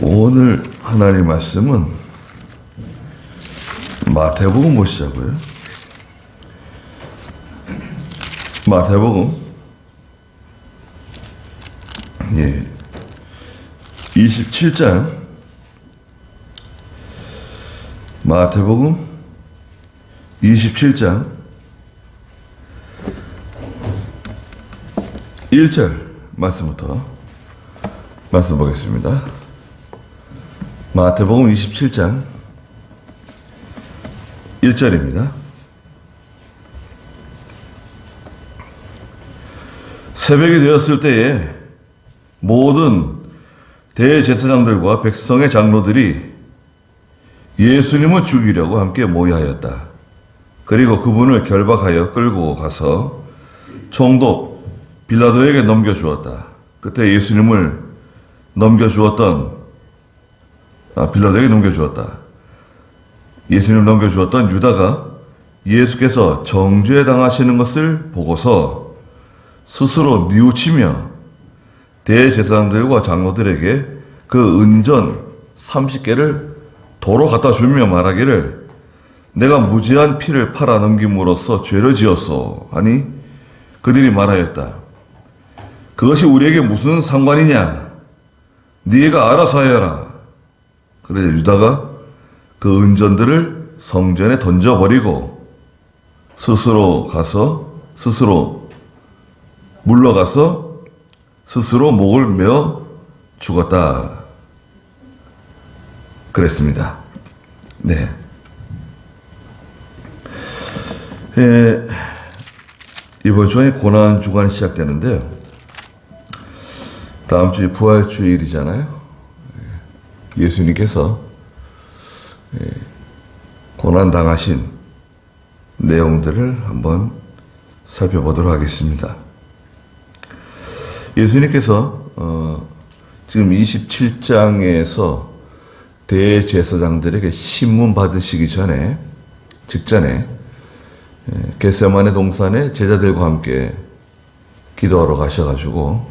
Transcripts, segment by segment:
오늘 하나님 말씀은 마태복음 보시자고요. 마태복음 27장 마태복음 27장 1절 말씀부터 말씀 보겠습니다. 마태복음 27장 1절입니다. 새벽이 되었을 때에 모든 대제사장들과 백성의 장로들이 예수님을 죽이려고 함께 모여하였다. 그리고 그분을 결박하여 끌고 가서 총독 빌라도에게 넘겨주었다. 그때 예수님을 빌라도에게 넘겨주었다. 예수님을 넘겨주었던 유다가 예수께서 정죄 당하시는 것을 보고서 스스로 뉘우치며 대제사장들과 장로들에게 그 은전 30개를 도로 갖다 주며 말하기를 내가 무지한 피를 팔아 넘김으로써 죄를 지었소 하니 그들이 말하였다. 그것이 우리에게 무슨 상관이냐? 네가 알아서 하여라. 그러자 유다가 그 은전들을 성전에 던져버리고 스스로 물러가서 스스로 목을 메어 죽었다. 그랬습니다. 네. 이번 주에 고난 주간이 시작되는데요. 다음 주에 부활주일이잖아요. 예수님께서 고난 당하신 내용들을 한번 살펴보도록 하겠습니다. 예수님께서 지금 27장에서 대제사장들에게 신문 받으시기 직전에 겟세마네 동산에 제자들과 함께 기도하러 가셔가지고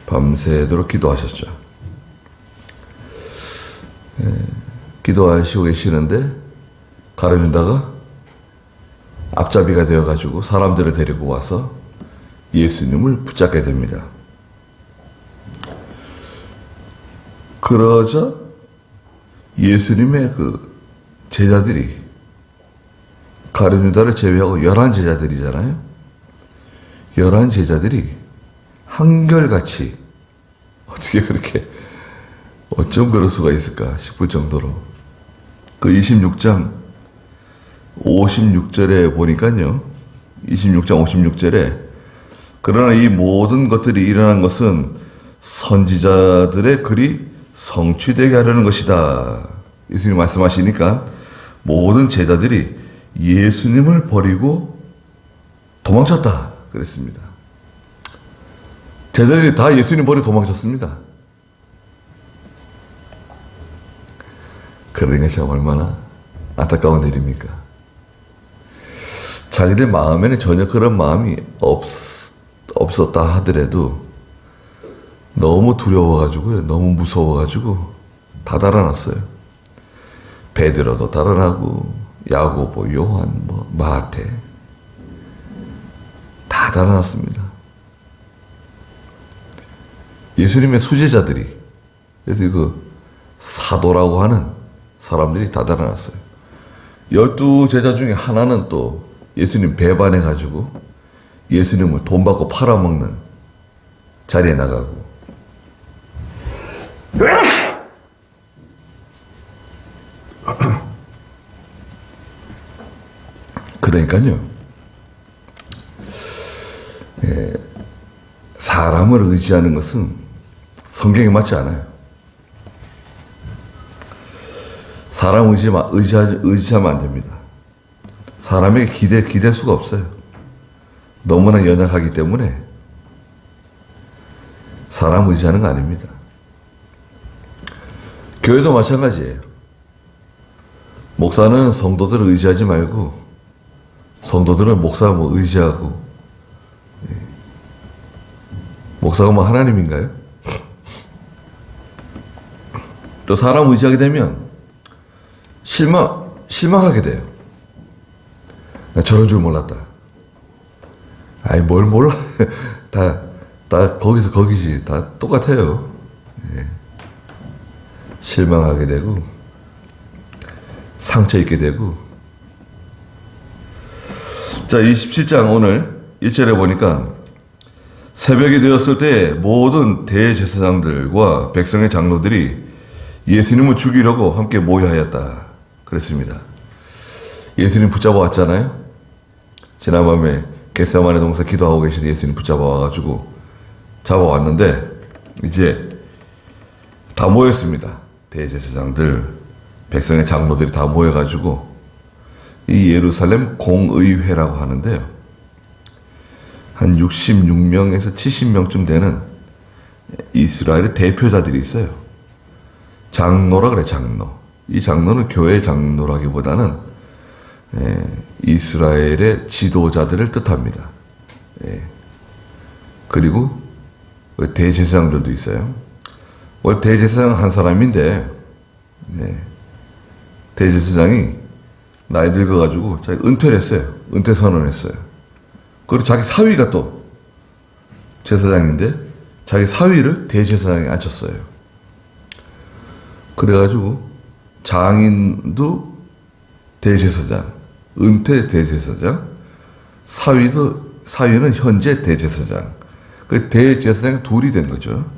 밤새도록 기도하셨죠. 기도하시고 계시는데 가룟 유다가 앞잡이가 되어가지고 사람들을 데리고 와서 예수님을 붙잡게 됩니다. 그러자 예수님의 그 제자들이 가룟 유다를 제외하고 11제자들이잖아요. 11제자들이 한결같이 어떻게 그렇게 어쩜 그럴 수가 있을까 싶을 정도로 그 26장 56절에 보니까요. 26장 56절에 그러나 이 모든 것들이 일어난 것은 선지자들의 글이 성취되게 하려는 것이다. 예수님 말씀하시니까 모든 제자들이 예수님을 버리고 도망쳤다. 그랬습니다. 제자들이 다 예수님 버리고 도망쳤습니다. 그러니까 참 얼마나 안타까운 일입니까? 자기들 마음에는 전혀 그런 마음이 없었다 하더라도 너무 두려워가지고요. 너무 무서워가지고 다 달아났어요. 베드로도 달아나고 야고보, 요한, 마태 다 달아났습니다. 예수님의 수제자들이 그래서 그 사도라고 하는 사람들이 다 달아났어요. 12제자 중에 하나는 또 예수님 배반해가지고 예수님을 돈 받고 팔아먹는 자리에 나가고 그러니까요. 사람을 의지하는 것은 성경에 맞지 않아요. 사람 의지하면 안 됩니다. 사람에게 기댈 수가 없어요. 너무나 연약하기 때문에 사람 의지하는 거 아닙니다. 교회도 마찬가지예요. 목사는 성도들을 의지하지 말고 성도들은 목사 의지하고 목사가 뭐 하나님인가요? 또 사람 의지하게 되면 실망하게 돼요. 나 저런 줄 몰랐다. 아이, 뭘 몰라. 다 거기서 거기지. 다 똑같아요. 예. 실망하게 되고, 상처 입게 되고. 자, 27장 오늘 1절에 보니까 새벽이 되었을 때 모든 대제사장들과 백성의 장로들이 예수님을 죽이려고 함께 모여하였다. 그랬습니다. 예수님 붙잡아 왔잖아요. 지난밤에 겟세마네 동산 기도하고 계신 예수님 붙잡아 와가지고 잡아왔는데 이제 다 모였습니다. 대제사장들, 백성의 장로들이 다 모여가지고 이 예루살렘 공의회라고 하는데요. 한 66명에서 70명쯤 되는 이스라엘의 대표자들이 있어요. 장로라 그래, 장로. 이 장로는 교회 장로라기보다는 이스라엘의 지도자들을 뜻합니다. 그리고 대제사장들도 있어요. 원래 대제사장 한 사람인데 대제사장이 나이 늙어가지고 자기 은퇴를 했어요. 은퇴 선언을 했어요. 그리고 자기 사위가 또 제사장인데 자기 사위를 대제사장에 앉혔어요. 그래가지고 장인도 대제사장, 은퇴 대제사장, 사위는 현재 대제사장. 그 대제사장이 둘이 된 거죠.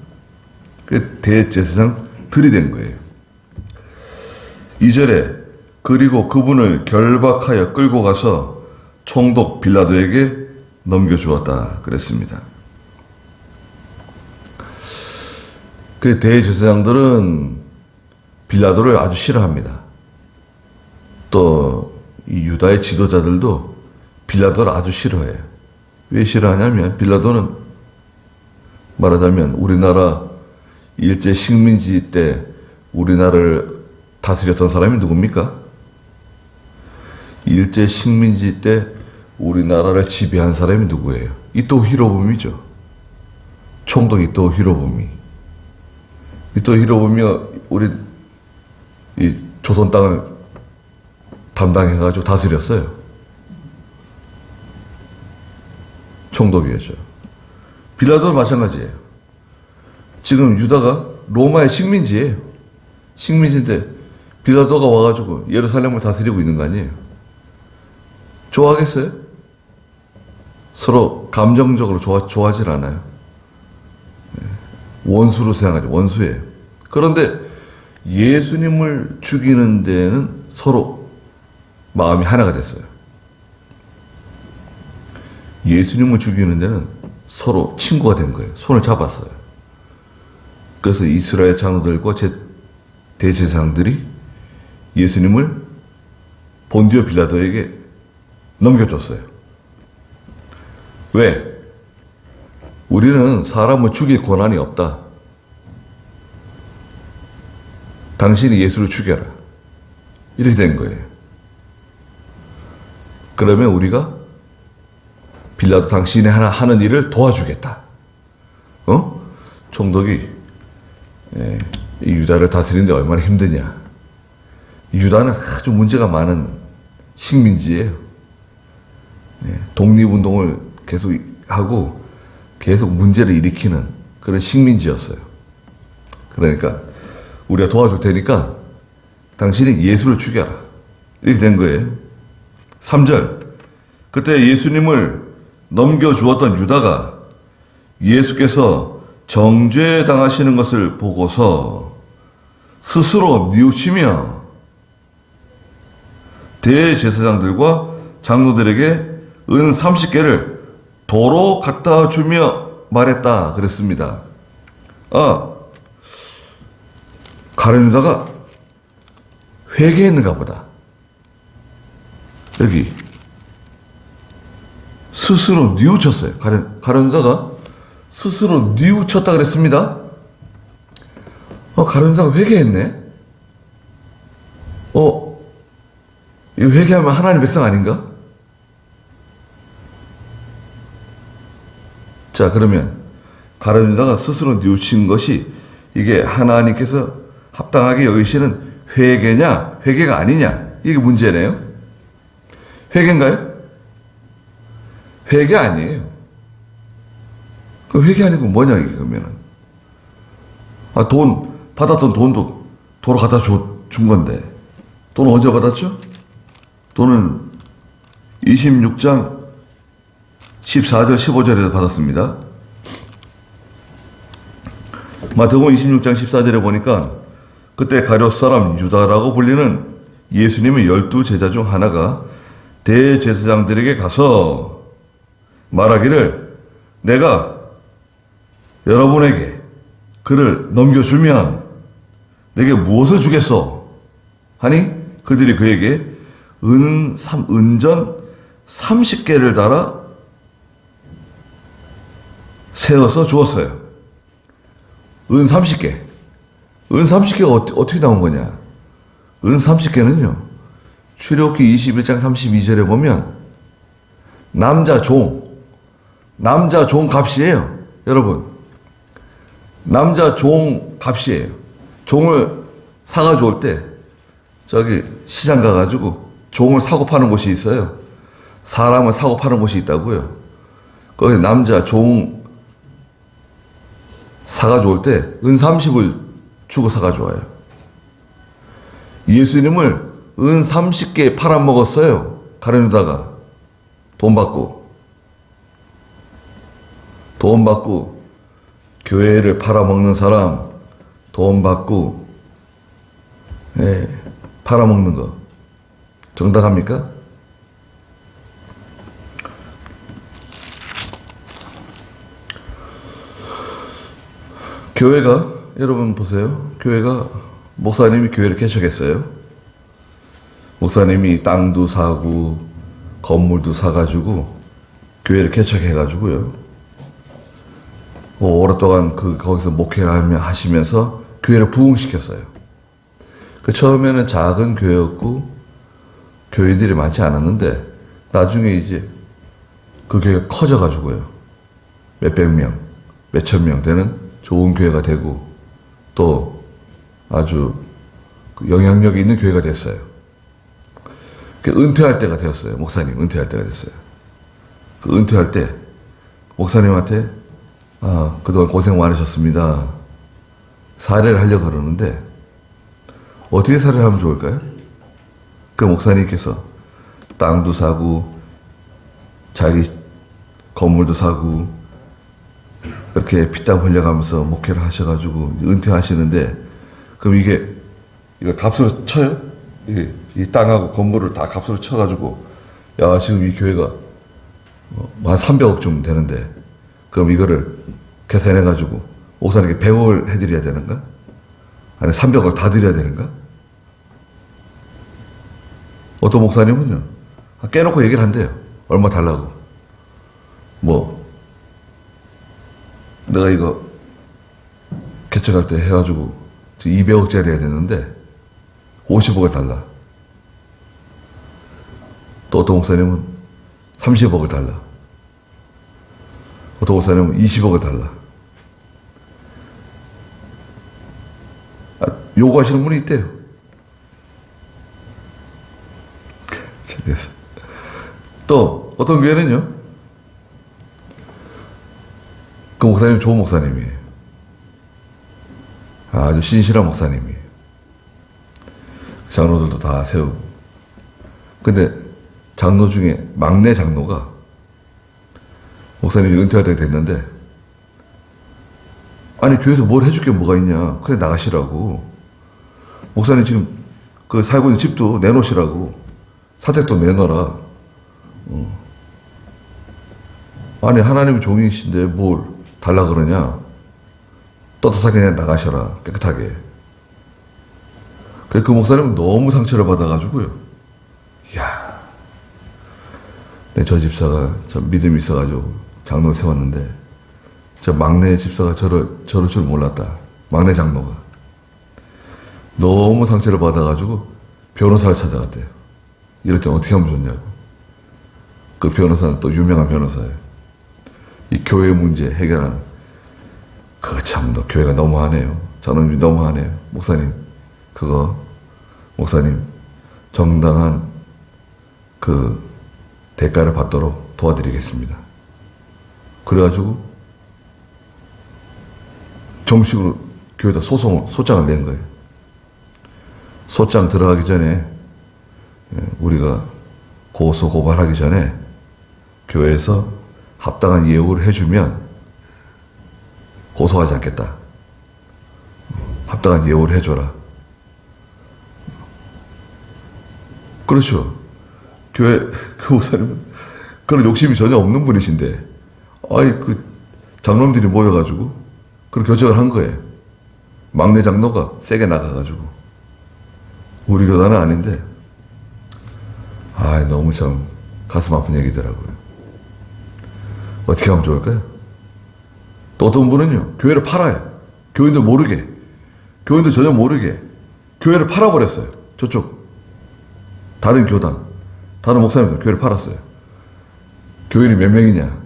그 대제사장 들이 된 거예요. 2절에 그리고 그분을 결박하여 끌고 가서 총독 빌라도에게 넘겨주었다 그랬습니다. 그 대제사장들은 빌라도를 아주 싫어합니다. 또 이 유다의 지도자들도 빌라도를 아주 싫어해요. 왜 싫어하냐면 빌라도는 말하자면 우리나라 일제 식민지 때 우리나라를 다스렸던 사람이 누굽니까? 일제 식민지 때 우리나라를 지배한 사람이 누구예요? 이토 히로부미죠. 총독 이토 히로부미. 이토 히로부미가 우리 이 조선 땅을 담당해가지고 다스렸어요. 총독이었죠. 빌라도도 마찬가지예요. 지금 유다가 로마의 식민지예요. 식민지인데 빌라도가 와가지고 예루살렘을 다스리고 있는 거 아니에요. 좋아하겠어요? 서로 감정적으로 좋아하질 않아요. 원수로 생각하죠. 원수예요. 그런데 예수님을 죽이는 데는 서로 마음이 하나가 됐어요. 예수님을 죽이는 데는 서로 친구가 된 거예요. 손을 잡았어요. 그래서 이스라엘 장로들과 대제사장들이 예수님을 본디오 빌라도에게 넘겨줬어요. 왜? 우리는 사람을 죽일 권한이 없다. 당신이 예수를 죽여라. 이렇게 된 거예요. 그러면 우리가 빌라도 당신이 하는 일을 도와주겠다. 총독이 이 유다를 다스리는데 얼마나 힘드냐. 유다는 아주 문제가 많은 식민지예요. 독립운동을 계속 하고 계속 문제를 일으키는 그런 식민지였어요. 그러니까 우리가 도와줄 테니까 당신이 예수를 죽여라. 이렇게 된 거예요. 3절. 그때 예수님을 넘겨주었던 유다가 예수께서 정죄당하시는 것을 보고서 스스로 뉘우치며 대제사장들과 장로들에게 은 30개를 도로 갖다 주며 말했다 그랬습니다. 가룟 유다가 회개했는가 보다. 여기 스스로 뉘우쳤어요. 가룟 유다가 스스로 뉘우쳤다 그랬습니다. 가룟 유다가 회개했네. 이 회개하면 하나님 백성 아닌가? 자, 그러면 가룟 유다가 스스로 뉘우친 것이 이게 하나님께서 합당하게 여기시는 회개냐, 회개가 아니냐, 이게 문제네요. 회개인가요? 회개 아니에요. 그 회개 아니고 뭐냐, 이게 그러면은. 받았던 돈도 도로 갖다 준 건데. 돈은 언제 받았죠? 돈은 26장 14절, 15절에서 받았습니다. 마태복음 26장 14절에 보니까 그때 가룟 사람 유다라고 불리는 예수님의 12 제자 중 하나가 대제사장들에게 가서 말하기를 내가 여러분에게 그를 넘겨주면 내게 무엇을 주겠소? 하니 그들이 그에게 은전 30개를 달아 세워서 주었어요. 은 30개. 은 30개가 어떻게 나온 거냐? 은 30개는요. 출애굽기 21장 32절에 보면 남자 종 값이에요. 여러분. 남자 종 값이에요. 종을 사가지고 올 때 저기 시장 가가지고 종을 사고 파는 곳이 있어요. 사람을 사고 파는 곳이 있다고요. 거기 남자 종 사가지고 올 때 은 30을 주고 사가지고 와요. 예수님을 은 30개 팔아먹었어요. 가룟 유다가 돈 받고 교회를 팔아먹는 사람 돈 받고 팔아먹는 거 정당합니까? 교회가 여러분 보세요. 교회가 목사님이 교회를 개척했어요. 목사님이 땅도 사고 건물도 사가지고 교회를 개척해가지고요. 오랫동안 거기서 목회를 하시면서 교회를 부흥시켰어요. 처음에는 작은 교회였고 교인들이 많지 않았는데 나중에 이제 그 교회가 커져가지고요. 몇백 명, 몇천 명 되는 좋은 교회가 되고 또 아주 영향력이 있는 교회가 됐어요. 은퇴할 때가 되었어요. 목사님 은퇴할 때가 됐어요. 그 은퇴할 때 목사님한테 그동안 고생 많으셨습니다. 사례를 하려고 그러는데 어떻게 사례를 하면 좋을까요? 그 목사님께서 땅도 사고 자기 건물도 사고 이렇게 피땀 흘려가면서 목회를 하셔가지고 은퇴하시는데 그럼 이거 값으로 쳐요? 이 땅하고 건물을 다 값으로 쳐가지고 야 지금 이 교회가 한 300억쯤 되는데 그럼 이거를 계산해가지고 목사님께 100억을 해드려야 되는가? 아니 300억을 다 드려야 되는가? 어떤 목사님은요 깨놓고 얘기를 한대요. 얼마 달라고. 내가 이거 개척할 때 해가지고 200억짜리 해야 되는데 50억을 달라. 또 어떤 목사님은 30억을 달라. 어떤 목사님은 20억을 달라. 요구하시는 분이 있대요. 또 어떤 교회는요. 그 목사님 좋은 목사님이에요. 아주 신실한 목사님이에요. 장로들도 다 세우고. 근데 장로 중에 막내 장로가 목사님이 은퇴할 때가 됐는데 아니 교회에서 뭘 해줄 게 뭐가 있냐. 그냥 나가시라고. 목사님 지금 그 살고 있는 집도 내놓으시라고. 사택도 내놔라. 아니 하나님의 종이신데 뭘 달라 그러냐. 떳떳하게 그냥 나가셔라. 깨끗하게. 그 목사님은 너무 상처를 받아가지고요. 이야. 저 집사가 저 믿음이 있어가지고 장로 세웠는데 저 막내 집사가 저럴 줄 몰랐다. 막내 장로가. 너무 상처를 받아가지고 변호사를 찾아갔대요. 이럴 때 어떻게 하면 좋냐고. 그 변호사는 또 유명한 변호사예요. 이 교회 문제 해결하는. 참, 너 교회가 너무하네요. 장로님이 너무하네요. 목사님. 그거 목사님 정당한 그 대가를 받도록 도와드리겠습니다. 그래가지고 정식으로 교회에다 소장을 낸 거예요. 소장 들어가기 전에 우리가 고소 고발하기 전에 교회에서 합당한 예우를 해주면 고소하지 않겠다. 합당한 예우를 해줘라. 그렇죠. 교회 그 목사님은 그런 욕심이 전혀 없는 분이신데, 그 장로님들이 모여가지고 그런 결정을 한 거예요. 막내 장로가 세게 나가가지고. 우리 교단은 아닌데, 너무 참 가슴 아픈 얘기더라고요. 어떻게 하면 좋을까요? 또 어떤 분은요, 교회를 팔아요. 교인들 모르게, 교인들 전혀 모르게 교회를 팔아버렸어요. 저쪽 다른 교단, 다른 목사님들 교회를 팔았어요. 교인이 몇 명이냐?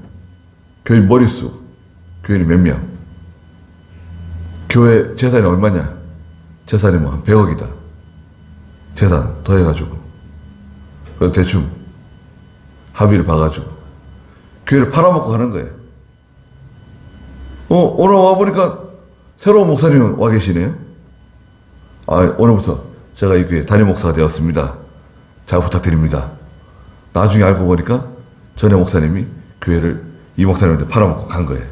교인 머릿수, 교인이 몇 명? 교회 재산이 얼마냐? 재산이 뭐 한 100억이다. 재산 더해가지고. 그래서 대충 합의를 봐가지고 교회를 팔아먹고 가는 거예요. 오늘 와보니까 새로운 목사님 와 계시네요. 오늘부터 제가 이 교회 담임 목사가 되었습니다. 잘 부탁드립니다. 나중에 알고 보니까 전에 목사님이 교회를 이 목사님한테 팔아먹고 간 거예요.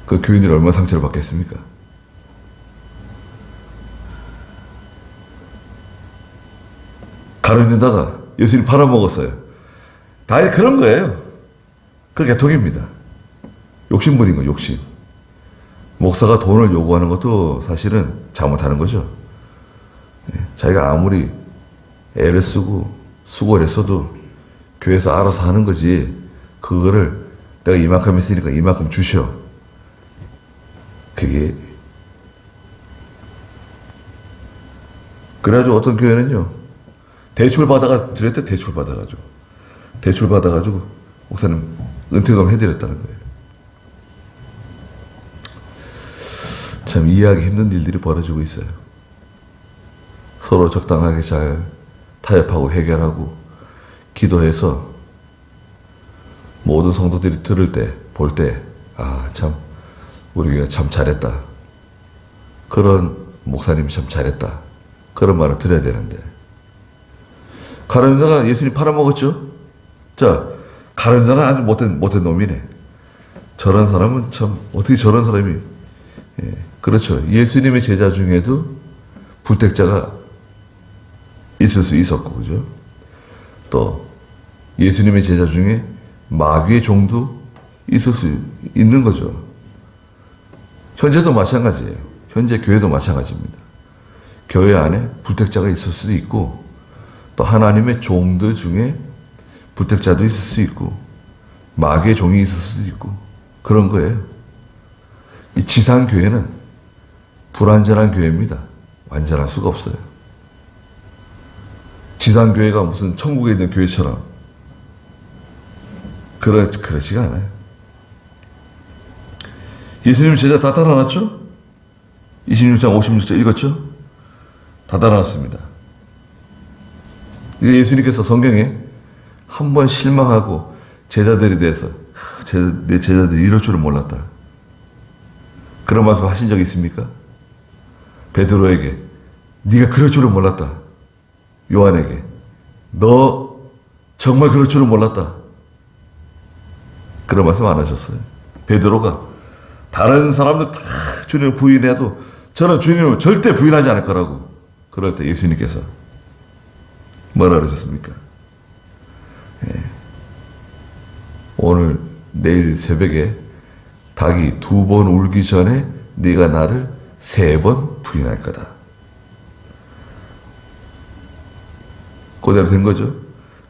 그 교인들이 얼마나 상처를 받겠습니까? 가르치다가 예수님 팔아먹었어요. 다 그런 거예요. 그 개통입니다. 욕심부린 거예요, 욕심. 목사가 돈을 요구하는 것도 사실은 잘못하는 거죠. 자기가 아무리 애를 쓰고 수고를 했어도 교회에서 알아서 하는 거지, 그거를 내가 이만큼 했으니까 이만큼 주셔. 그게. 그래가지고 어떤 교회는요, 대출 받아가지고 목사님 은퇴금 해드렸다는 거예요. 참 이해하기 힘든 일들이 벌어지고 있어요. 서로 적당하게 잘 타협하고 해결하고 기도해서 모든 성도들이 들을 때, 볼 때, 참 우리 교회가 참 잘했다. 그런 목사님이 참 잘했다. 그런 말을 들어야 되는데, 가룟 유다가 예수님 팔아먹었죠? 자, 가룟 유다는 아주 못된 놈이네. 저런 사람은 참, 어떻게 저런 사람이, 그렇죠. 예수님의 제자 중에도 불택자가 있을 수 있었고, 그죠? 또, 예수님의 제자 중에 마귀의 종도 있을 수 있는 거죠. 현재도 마찬가지예요. 현재 교회도 마찬가지입니다. 교회 안에 불택자가 있을 수도 있고, 또 하나님의 종들 중에 불택자도 있을 수 있고, 마귀의 종이 있을 수도 있고, 그런 거예요. 이 지상교회는 불완전한 교회입니다. 완전할 수가 없어요. 지상교회가 무슨 천국에 있는 교회처럼 그렇지가 않아요. 예수님 제자 다 달아났죠? 26장 56절 읽었죠? 다 달아났습니다. 예수님께서 성경에 한 번 실망하고 제자들에 대해서 내 제자들이 이럴 줄은 몰랐다. 그런 말씀 하신 적 있습니까? 베드로에게 네가 그럴 줄은 몰랐다. 요한에게 너 정말 그럴 줄은 몰랐다. 그런 말씀 안 하셨어요. 베드로가 다른 사람들 다 주님을 부인해도 저는 주님을 절대 부인하지 않을 거라고. 그럴 때 예수님께서 뭐라 그러셨습니까? 오늘 내일 새벽에 닭이 2번 울기 전에 네가 나를 3번 부인할 거다. 그대로 된 거죠.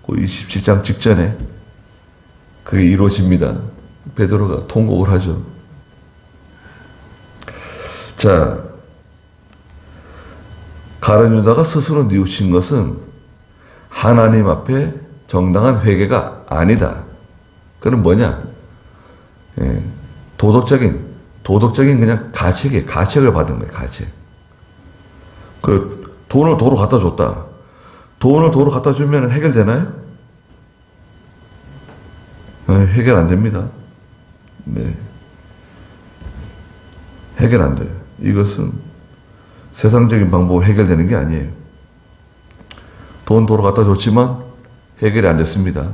그 27장 직전에 그게 이루어집니다. 베드로가 통곡을 하죠. 자, 가룟 유다가 스스로 뉘우친 것은 하나님 앞에 정당한 회개가 아니다. 그건 뭐냐? 도덕적인 그냥 가책을 받은 거예요. 가책. 그 돈을 도로 갖다 줬다. 돈을 도로 갖다 주면 해결되나요? 해결 안 됩니다. 네. 해결 안 돼요. 이것은 세상적인 방법으로 해결되는 게 아니에요. 돈 도로 갖다 줬지만 해결이 안 됐습니다.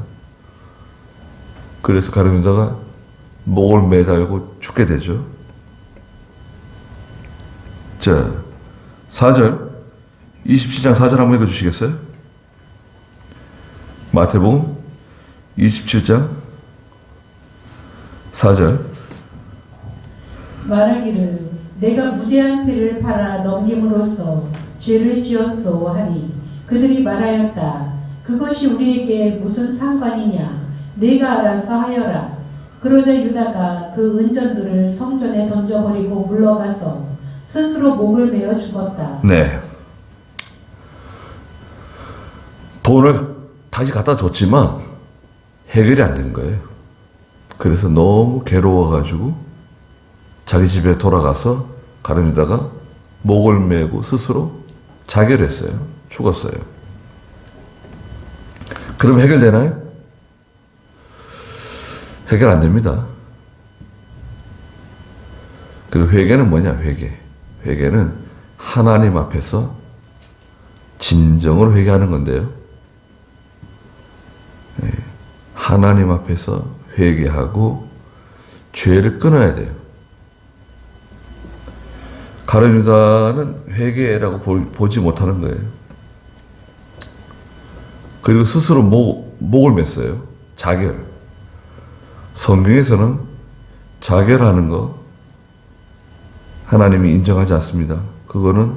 그래서 가룟유다가 목을 매달고 죽게 되죠. 자, 4절, 27장 4절 한번 읽어주시겠어요? 마태복음 27장 4절. 말하기를 내가 무죄한 피를 팔아 넘김으로써 죄를 지었소 하니 그들이 말하였다. 그것이 우리에게 무슨 상관이냐? 내가 알아서 하여라. 그러자 유다가 그 은전들을 성전에 던져버리고 물러가서 스스로 목을 베어 죽었다. 네. 돈을 다시 갖다 줬지만 해결이 안 된 거예요. 그래서 너무 괴로워가지고 자기 집에 돌아가서 가룟유다가 목을 메고 스스로 자결 했어요. 죽었어요. 그럼 해결되나요? 해결 안 됩니다. 그리고 회개는 뭐냐? 회개는 하나님 앞에서 진정으로 회개하는 건데요. 하나님 앞에서 회개하고 죄를 끊어야 돼요. 가룟유다는 회개라고 보지 못하는 거예요. 그리고 스스로 목을 맸어요. 자결. 성경에서는 자결하는 거 하나님이 인정하지 않습니다. 그거는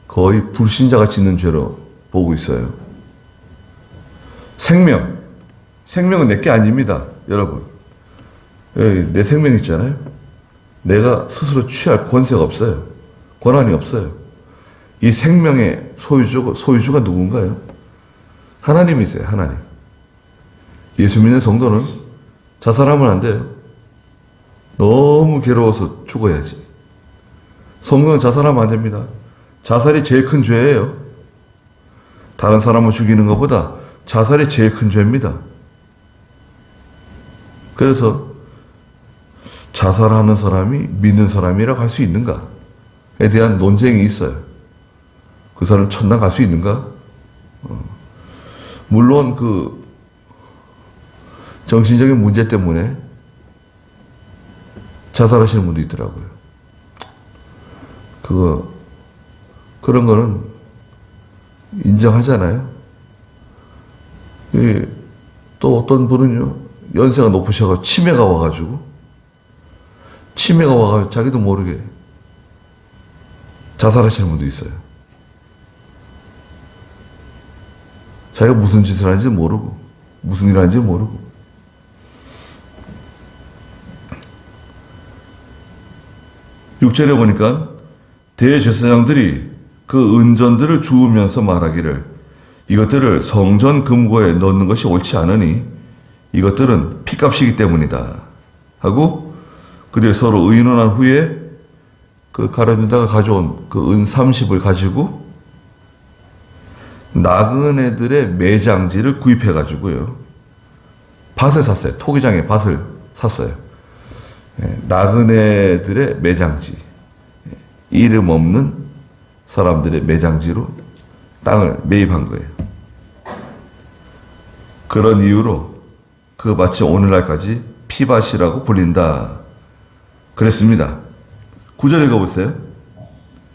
거의 불신자가 짓는 죄로 보고 있어요. 생명은 내게 아닙니다. 여러분, 내 생명 있잖아요. 내가 스스로 취할 권세가 없어요. 권한이 없어요. 이 생명의 소유주가 누군가요? 하나님이세요. 하나님. 예수 믿는 성도는 자살하면 안 돼요. 너무 괴로워서 죽어야지. 성도는 자살하면 안 됩니다. 자살이 제일 큰 죄예요. 다른 사람을 죽이는 것보다 자살이 제일 큰 죄입니다. 그래서 자살하는 사람이 믿는 사람이라고 할 수 있는가에 대한 논쟁이 있어요. 그 사람 천당 갈 수 있는가? 물론 그 정신적인 문제 때문에 자살하시는 분도 있더라고요. 그런 거는 인정하잖아요. 또 어떤 분은요, 연세가 높으셔가지고 치매가 와가지고 자기도 모르게 자살하시는 분도 있어요. 자기가 무슨 짓을 하는지 모르고 무슨 일 하는지 모르고. 육절에 보니까 대제사장들이 그 은전들을 주우면서 말하기를 이것들을 성전 금고에 넣는 것이 옳지 않으니 이것들은 피값이기 때문이다 하고, 그들이 서로 의논한 후에 그 가룟유다가 가져온 그 은 30을 가지고 나그네들의 매장지를 구입해 가지고요, 밭을 샀어요. 토기장에 밭을 샀어요. 나그네들의 매장지, 이름 없는 사람들의 매장지로 땅을 매입한 거예요. 그런 이유로 그 밭이 오늘날까지 피밭이라고 불린다 그랬습니다. 9절 읽어보세요.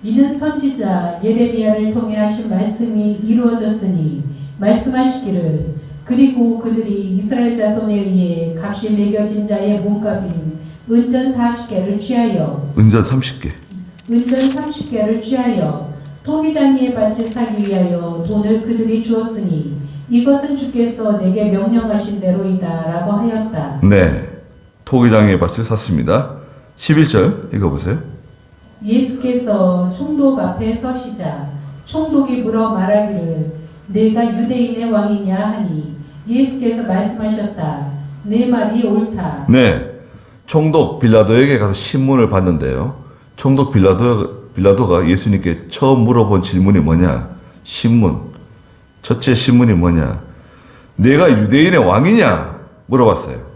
이는 선지자 예레미야를 통해 하신 말씀이 이루어졌으니 말씀하시기를 그리고 그들이 이스라엘 자손에 의해 값이 매겨진 자의 몸값인 은전 40개를 취하여 은전 30개를 취하여 토기장이의 밭을 사기 위하여 돈을 그들이 주었으니 이것은 주께서 내게 명령하신 대로이다 라고 하였다. 네, 토기장의 밭을 샀습니다. 11절 읽어보세요. 예수께서 총독 앞에 서시자 총독이 물어 말하기를 내가 유대인의 왕이냐 하니 예수께서 말씀하셨다. 내 말이 옳다. 네, 총독 빌라도에게 가서 신문을 받는데요. 총독 빌라도가 예수님께 처음 물어본 질문이 뭐냐? 첫째 신문이 뭐냐? 내가 유대인의 왕이냐? 물어봤어요.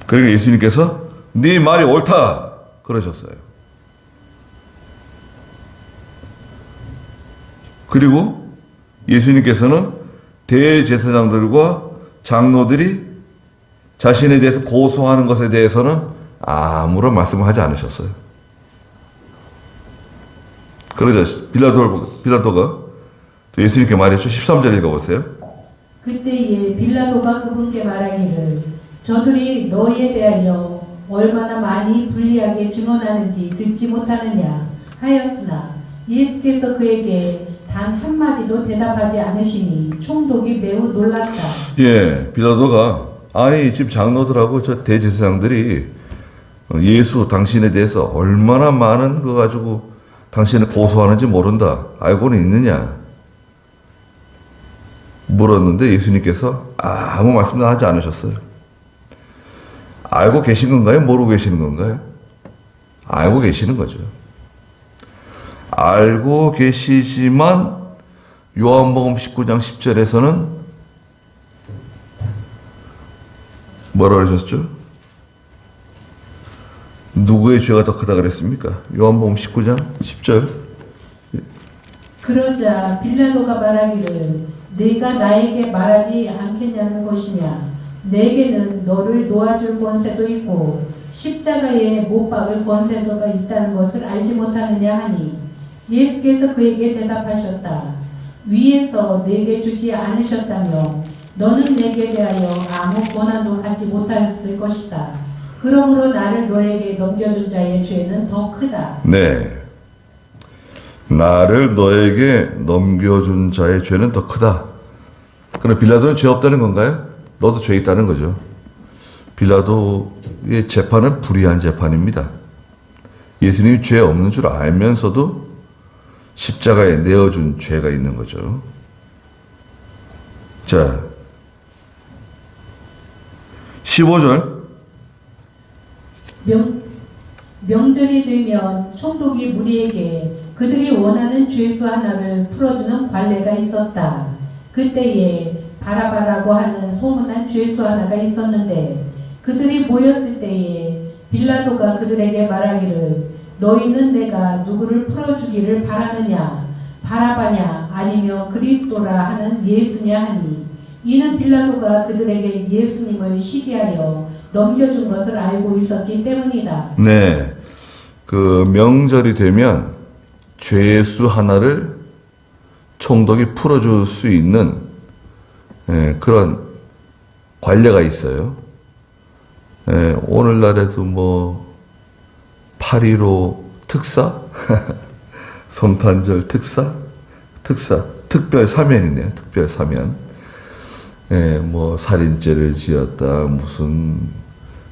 그러니까 예수님께서 네 말이 옳다 그러셨어요. 그리고 예수님께서는 대제사장들과 장로들이 자신에 대해서 고소하는 것에 대해서는 아무런 말씀을 하지 않으셨어요. 그러자 빌라도가 또 예수님께 말했죠. 13절 읽어보세요. 그때에 빌라도가 그분께 말하기를 저들이 너희에 대하여 얼마나 많이 불리하게 증언하는지 듣지 못하느냐 하였으나 예수께서 그에게 단 한마디도 대답하지 않으시니 총독이 매우 놀랐다. 예, 빌라도가 아니 지금 장로들하고 저 대제사장들이 예수 당신에 대해서 얼마나 많은 거 가지고 당신을 고소하는지 모른다. 알고는 있느냐? 물었는데 예수님께서 아무 말씀도 하지 않으셨어요. 알고 계신 건가요? 모르고 계시는 건가요? 알고 계시는 거죠. 알고 계시지만 요한복음 19장 10절에서는 뭐라 그러셨죠? 누구의 죄가 더 크다 그랬습니까? 요한복음 19장 10절. 그러자 빌라도가 말하기를 네가 나에게 말하지 않겠냐는 것이냐? 내게는 너를 놓아줄 권세도 있고 십자가에 못 박을 권세도가 있다는 것을 알지 못하느냐 하니 예수께서 그에게 대답하셨다. 위에서 내게 주지 않으셨다며 너는 내게 대하여 아무 권한도 갖지 못하였을 것이다. 그러므로 나를 너에게 넘겨준 자의 죄는 더 크다. 네. 나를 너에게 넘겨준 자의 죄는 더 크다. 그럼 빌라도는 죄 없다는 건가요? 너도 죄 있다는 거죠. 빌라도의 재판은 불의한 재판입니다. 예수님이 죄 없는 줄 알면서도 십자가에 내어준 죄가 있는 거죠. 자, 15절. 명절이 되면 총독이 무리에게 그들이 원하는 죄수 하나를 풀어주는 관례가 있었다. 그때에 바라바라고 하는 소문난 죄수 하나가 있었는데 그들이 모였을 때에 빌라도가 그들에게 말하기를 너희는 내가 누구를 풀어주기를 바라느냐 바라바냐 아니면 그리스도라 하는 예수냐 하니 이는 빌라도가 그들에게 예수님을 시기하여 넘겨준 것을 알고 있었기 때문이다. 네. 그 명절이 되면 죄수 하나를 총독이 풀어줄 수 있는 그런 관례가 있어요. 오늘날에도 뭐 8.15 특사, 성탄절 특사, 특별 사면이네요. 특별 사면. 뭐 살인죄를 지었다, 무슨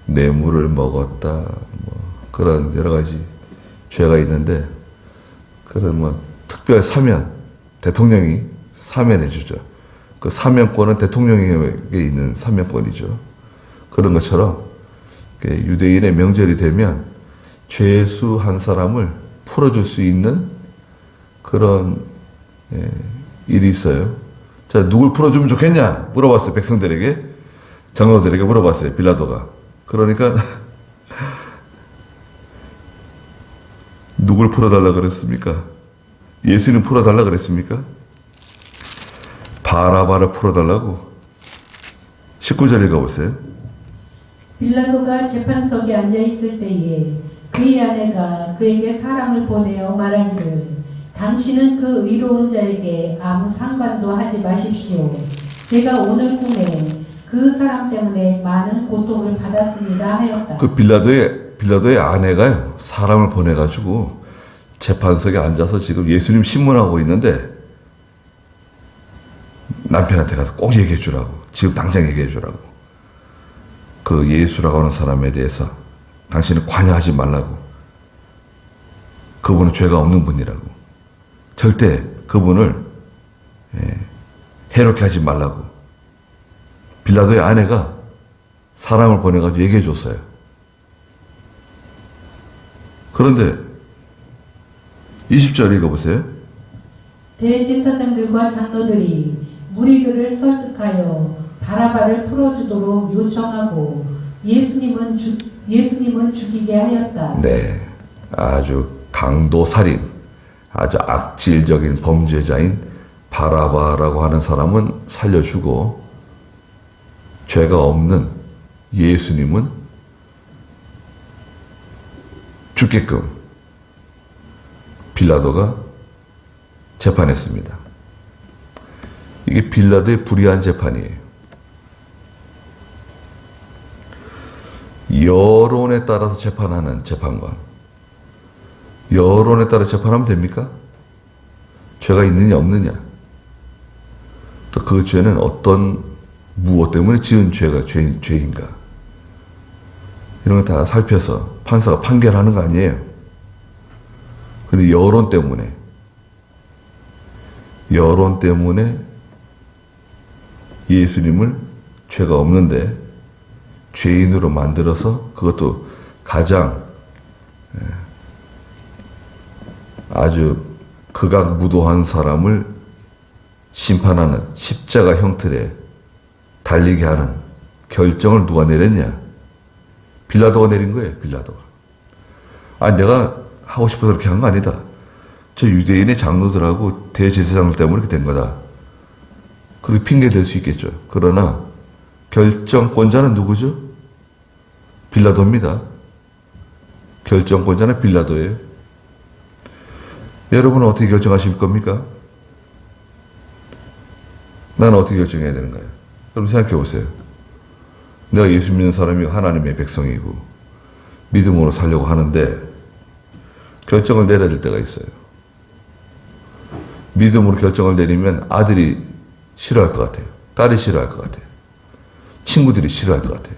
뇌물을 먹었다, 뭐 그런 여러 가지 죄가 있는데 그런 뭐 특별 사면, 대통령이 사면해 주죠. 그 사면권은 대통령에게 있는 사면권이죠. 그런 것처럼 유대인의 명절이 되면 죄수 한 사람을 풀어줄 수 있는 그런 일이 있어요. 자, 누굴 풀어주면 좋겠냐? 물어봤어요. 백성들에게, 장로들에게 물어봤어요. 빌라도가. 그러니까 누굴 풀어달라 그랬습니까? 예수님 풀어달라 그랬습니까? 바라바를 풀어달라고. 19절 읽어보세요. 빌라도가 재판석에 앉아있을 때에 그의 아내가 그에게 사람을 보내어 말하기를 당신은 그 의로운 자에게 아무 상관도 하지 마십시오. 제가 오늘 꿈에 그 사람 때문에 많은 고통을 받았습니다 하였다. 그 빌라도의 아내가요, 사람을 보내가지고 재판석에 앉아서 지금 예수님 신문하고 있는데 남편한테 가서 꼭 얘기해 주라고. 지금 당장 얘기해 주라고. 그 예수라고 하는 사람에 대해서 당신은 관여하지 말라고. 그분은 죄가 없는 분이라고. 절대 그분을 해롭게 하지 말라고. 빌라도의 아내가 사람을 보내가지고 얘기해 줬어요. 그런데 20절 읽어보세요. 대제사장들과 장로들이 무리들을 설득하여 바라바를 풀어주도록 요청하고 예수님은 죽이게 하였다. 네, 아주 강도살인, 아주 악질적인 범죄자인 바라바라고 하는 사람은 살려주고 죄가 없는 예수님은 죽게끔 빌라도가 재판했습니다. 이게 빌라도의 불의한 재판이에요. 여론에 따라서 재판하는 재판관. 여론에 따라 재판하면 됩니까? 죄가 있느냐 없느냐. 또 그 죄는 어떤 무엇 때문에 지은 죄인가. 이런 거 다 살펴서 판사가 판결하는 거 아니에요. 근데 여론 때문에 예수님을 죄가 없는데 죄인으로 만들어서 그것도 가장 아주 극악무도한 사람을 심판하는 십자가 형틀에 달리게 하는 결정을 누가 내렸냐? 빌라도가 내린 거예요. 빌라도가. 아니 내가 하고 싶어서 그렇게 한 거 아니다. 저 유대인의 장로들하고 대제사장들 때문에 그렇게 된 거다. 그렇게 핑계 댈 수 있겠죠. 그러나 결정권자는 누구죠? 빌라도입니다. 결정권자는 빌라도예요. 여러분은 어떻게 결정하실 겁니까? 나는 어떻게 결정해야 되는가요? 여러분 생각해 보세요. 내가 예수 믿는 사람이고 하나님의 백성이고 믿음으로 살려고 하는데 결정을 내려야 될 때가 있어요. 믿음으로 결정을 내리면 아들이 싫어할 것 같아요. 딸이 싫어할 것 같아요. 친구들이 싫어할 것 같아요.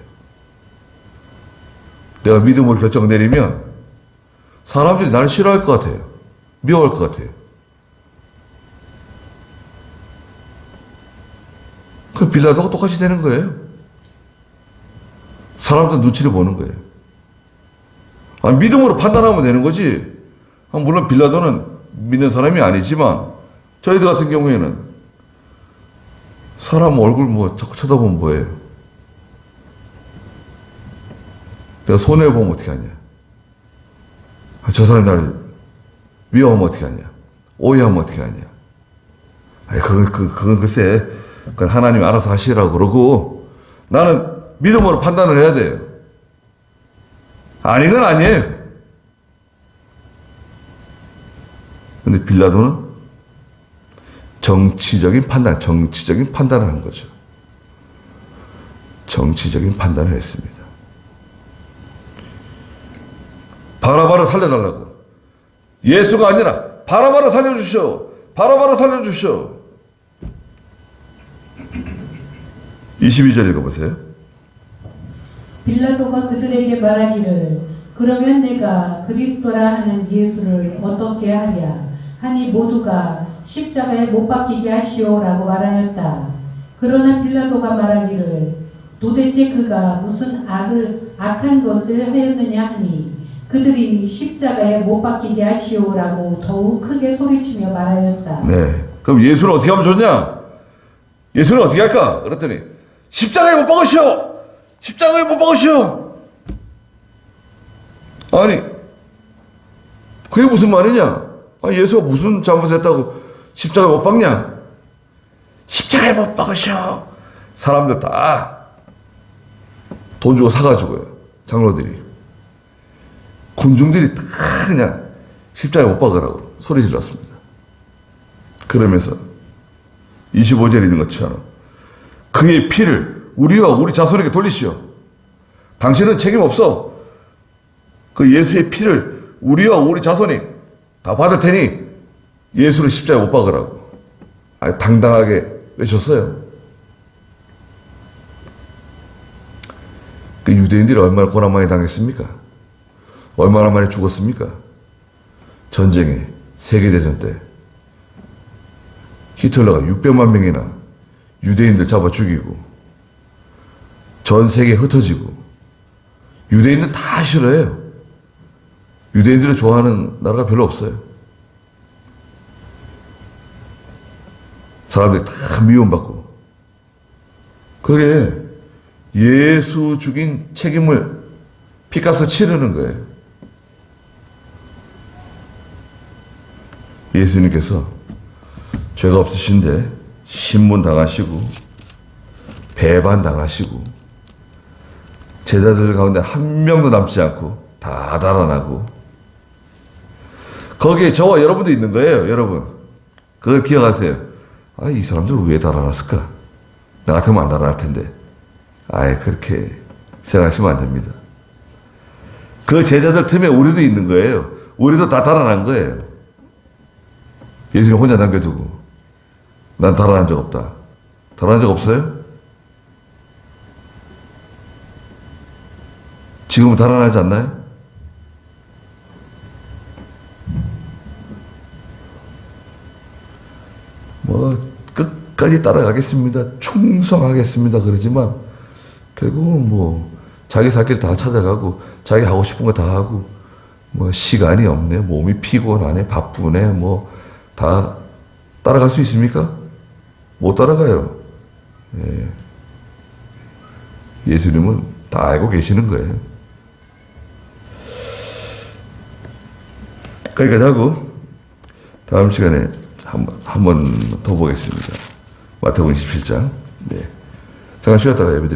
내가 믿음으로 결정을 내리면 사람들이 나를 싫어할 것 같아요. 미워할 것 같아요. 그럼 빌라도가 똑같이 되는 거예요. 사람들 눈치를 보는 거예요. 아니, 믿음으로 판단하면 되는 거지. 물론 빌라도는 믿는 사람이 아니지만 저희들 같은 경우에는 사람 얼굴 자꾸 쳐다보면 뭐예요? 내가 손해보면 어떻게 하냐? 저 사람이 나를 미워하면 어떻게 하냐? 오해하면 어떻게 하냐? 아니, 그건 글쎄, 그건 하나님 알아서 하시라고 그러고 나는 믿음으로 판단을 해야 돼요. 아닌 건 아니에요. 근데 빌라도는 정치적인 판단을 한 거죠. 정치적인 판단을 했습니다. 바라바를 살려달라고. 예수가 아니라 바라바를 살려주시오. 바라바를 살려주시오. 22절 읽어보세요. 빌라도가 그들에게 말하기를 그러면 내가 그리스도라 하는 예수를 어떻게 하랴 하니 모두가 십자가에 못 박히게 하시오라고 말하였다. 그러나 빌라도가 말하기를 도대체 그가 무슨 악한 것을 하였느냐 하니 그들이 십자가에 못 박히게 하시오라고 더욱 크게 소리치며 말하였다. 네. 그럼 예수를 어떻게 하면 좋냐? 예수를 어떻게 할까? 그랬더니 십자가에 못 박으시오! 십자가에 못 박으시오! 아니, 그게 무슨 말이냐? 아니, 예수가 무슨 잘못을 했다고 십자가에 못 박냐? 십자가에 못 박으시오! 사람들 다 돈 주고 사가지고요. 장로들이. 군중들이 다 그냥 십자가에 못 박으라고 소리 질렀습니다. 그러면서 25절에 있는 것처럼 그의 피를 우리와 우리 자손에게 돌리시오. 당신은 책임 없어. 그 예수의 피를 우리와 우리 자손이 다 받을 테니 예수를 십자가에 못 박으라고 당당하게 외쳤어요. 그 유대인들이 얼마나 고난 많이 당했습니까? 얼마나 많이 죽었습니까? 전쟁에, 세계대전 때 히틀러가 600만 명이나 유대인들 잡아 죽이고 전 세계에 흩어지고 유대인들 다 싫어해요. 유대인들을 좋아하는 나라가 별로 없어요. 사람들이 다 미움받고. 그게 예수 죽인 책임을 피값을 치르는 거예요. 예수님께서 죄가 없으신데 신문 당하시고 배반 당하시고 제자들 가운데 한 명도 남지 않고 다 달아나고 거기에 저와 여러분도 있는 거예요. 여러분 그걸 기억하세요. 아, 이 사람들 왜 달아났을까? 나 같으면 안 달아날 텐데. 아예 그렇게 생각하시면 안 됩니다. 그 제자들 틈에 우리도 있는 거예요. 우리도 다 달아난 거예요. 예수님 혼자 남겨두고 난 달아난 적 없다. 달아난 적 없어요? 지금은 달아나지 않나요? 뭐 끝까지 따라가겠습니다. 충성하겠습니다. 그러지만 결국은 뭐 자기 살 길 다 찾아가고 자기 하고 싶은 거 다 하고 뭐 시간이 없네. 몸이 피곤하네. 바쁘네. 뭐 다 따라갈 수 있습니까? 못 따라가요. 예. 예수님은 다 알고 계시는 거예요. 거기까지 하고 다음 시간에 한 번 더 보겠습니다. 마태복음 27장. 네. 잠깐 쉬었다가 예배 드릴게요.